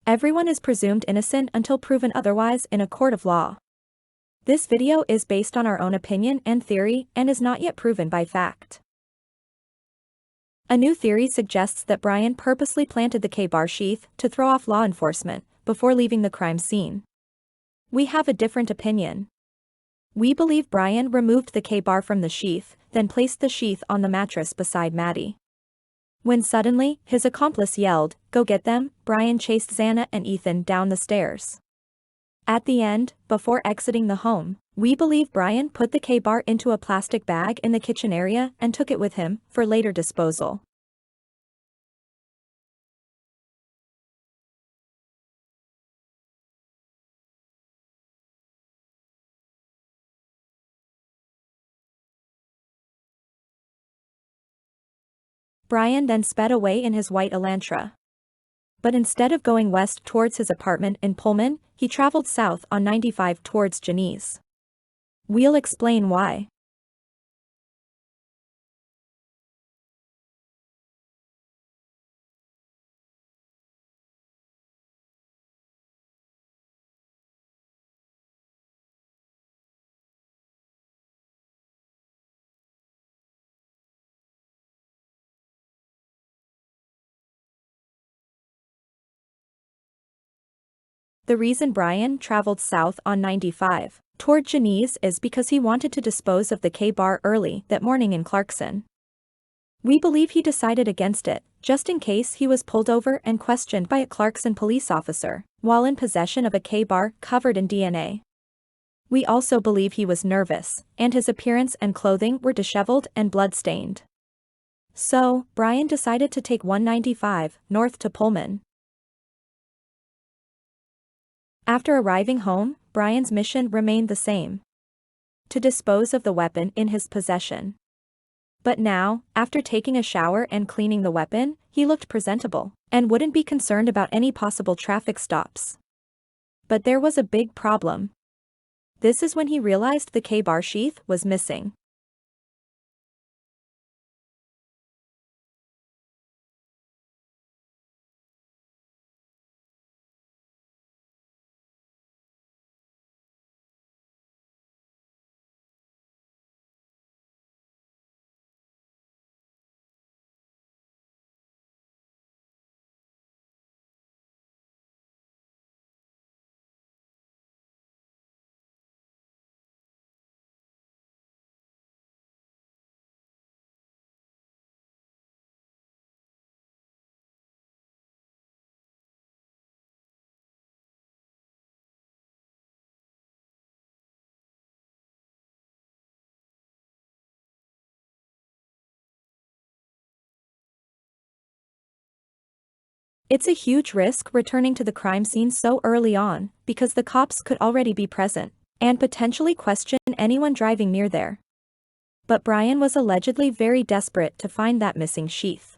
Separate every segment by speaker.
Speaker 1: Everyone is presumed innocent until proven otherwise in a court of law. This video is based on our own opinion and theory and is not yet proven by fact. A new theory suggests that Bryan purposely planted the KBar sheath to throw off law enforcement before leaving the crime scene. We have a different opinion. We believe Bryan removed the KBar from the sheath, then placed the sheath on the mattress beside Maddie. When suddenly, his accomplice yelled, "Go get them," Bryan chased Xana and Ethan down the stairs. At the end, before exiting the home, we believe Bryan put the KBar into a plastic bag in the kitchen area and took it with him for later disposal. Bryan then sped away in his white Elantra. But instead of going west towards his apartment in Pullman, he traveled south on 95 towards Janice. We'll explain why. The reason Bryan traveled south on 95 toward Janice is because he wanted to dispose of the KBar early that morning in Clarkson. We believe he decided against it, just in case he was pulled over and questioned by a Clarkson police officer, while in possession of a KBar covered in DNA. We also believe he was nervous, and his appearance and clothing were disheveled and blood-stained. So, Bryan decided to take 195 north to Pullman. After arriving home, Bryan's mission remained the same: to dispose of the weapon in his possession. But now, after taking a shower and cleaning the weapon, he looked presentable, and wouldn't be concerned about any possible traffic stops. But there was a big problem. This is when he realized the KBar sheath was missing. It's a huge risk returning to the crime scene so early on, because the cops could already be present, and potentially question anyone driving near there. But Bryan was allegedly very desperate to find that missing sheath.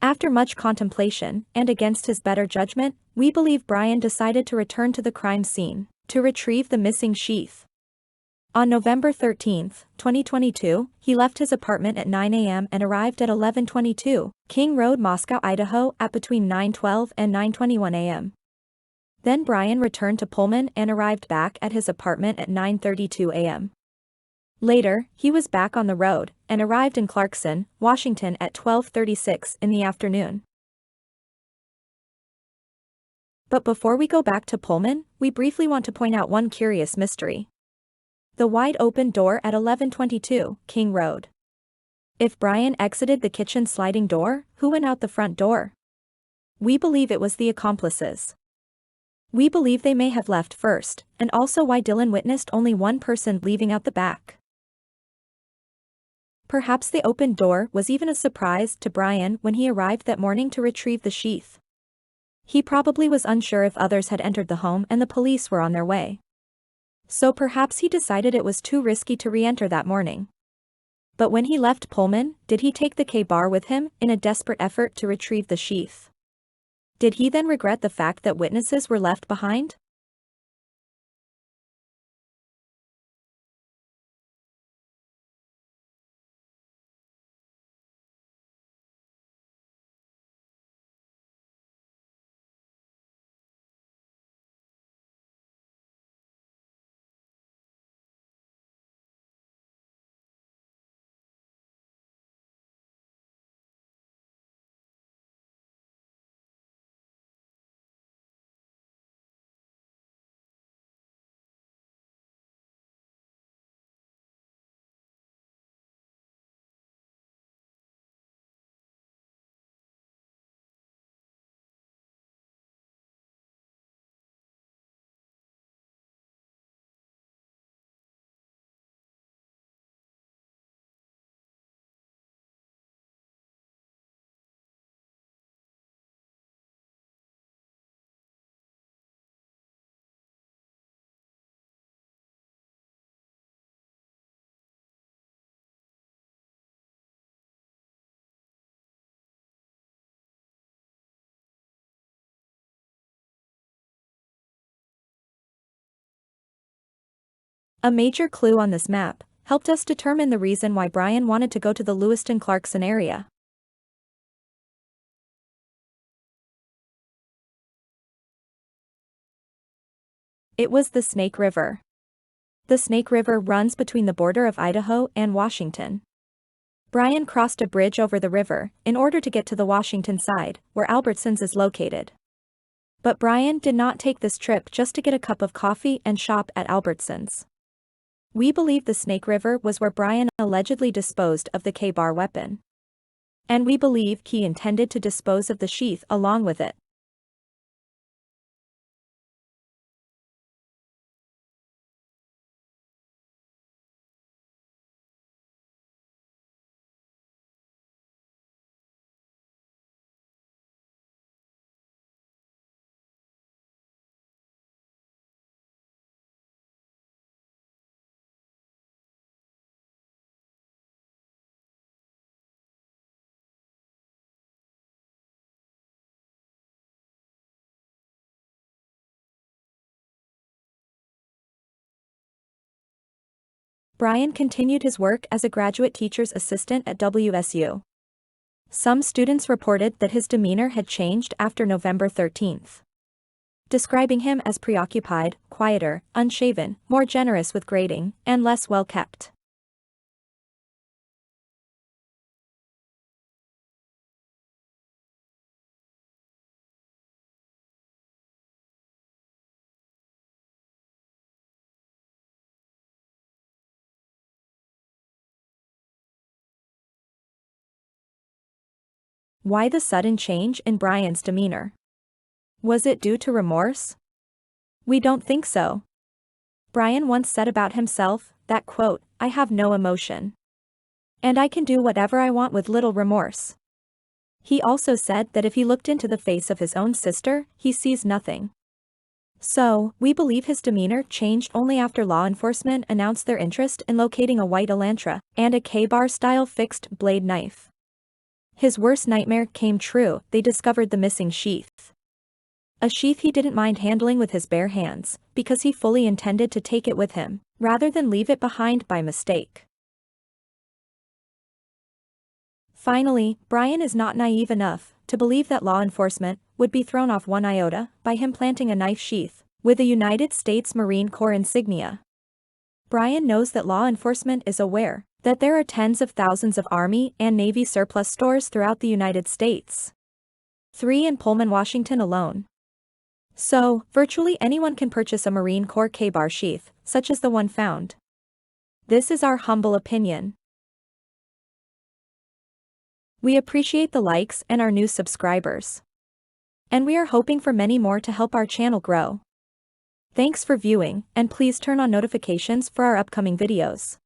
Speaker 1: After much contemplation, and against his better judgment, we believe Bryan decided to return to the crime scene, to retrieve the missing sheath. On November 13, 2022, he left his apartment at 9 a.m. and arrived at 1122 King Road, Moscow, Idaho at between 9:12 and 9:21 a.m. Then Bryan returned to Pullman and arrived back at his apartment at 9:32 a.m. Later, he was back on the road, and arrived in Clarkson, Washington at 12:36 in the afternoon. But before we go back to Pullman, we briefly want to point out one curious mystery: the wide-open door at 1122 King Road. If Bryan exited the kitchen sliding door, who went out the front door? We believe it was the accomplices. We believe they may have left first, and also why Dylan witnessed only one person leaving out the back. Perhaps the open door was even a surprise to Bryan when he arrived that morning to retrieve the sheath. He probably was unsure if others had entered the home and the police were on their way. So perhaps he decided it was too risky to re-enter that morning. But when he left Pullman, did he take the KBar with him in a desperate effort to retrieve the sheath? Did he then regret the fact that witnesses were left behind? A major clue on this map helped us determine the reason why Bryan wanted to go to the Lewiston-Clarkson area. It was the Snake River. The Snake River runs between the border of Idaho and Washington. Bryan crossed a bridge over the river in order to get to the Washington side, where Albertsons is located. But Bryan did not take this trip just to get a cup of coffee and shop at Albertsons. We believe the Snake River was where Bryan allegedly disposed of the KBar weapon. And we believe he intended to dispose of the sheath along with it. Bryan continued his work as a graduate teacher's assistant at WSU. Some students reported that his demeanor had changed after November 13th, describing him as preoccupied, quieter, unshaven, more generous with grading, and less well-kept. Why the sudden change in Bryan's demeanor? Was it due to remorse? We don't think so. Bryan once said about himself that, quote, "I have no emotion. And I can do whatever I want with little remorse." He also said that if he looked into the face of his own sister, he sees nothing. So, we believe his demeanor changed only after law enforcement announced their interest in locating a white Elantra and a KBar-style fixed blade knife. His worst nightmare came true. They discovered the missing sheath. A sheath he didn't mind handling with his bare hands, because he fully intended to take it with him, rather than leave it behind by mistake. Finally, Bryan is not naive enough to believe that law enforcement would be thrown off one iota by him planting a knife sheath with a United States Marine Corps insignia. Bryan knows that law enforcement is aware that there are tens of thousands of Army and Navy surplus stores throughout the United States. 3 in Pullman, Washington alone. So, virtually anyone can purchase a Marine Corps KBar sheath, such as the one found. This is our humble opinion. We appreciate the likes and our new subscribers. And we are hoping for many more to help our channel grow. Thanks for viewing, and please turn on notifications for our upcoming videos.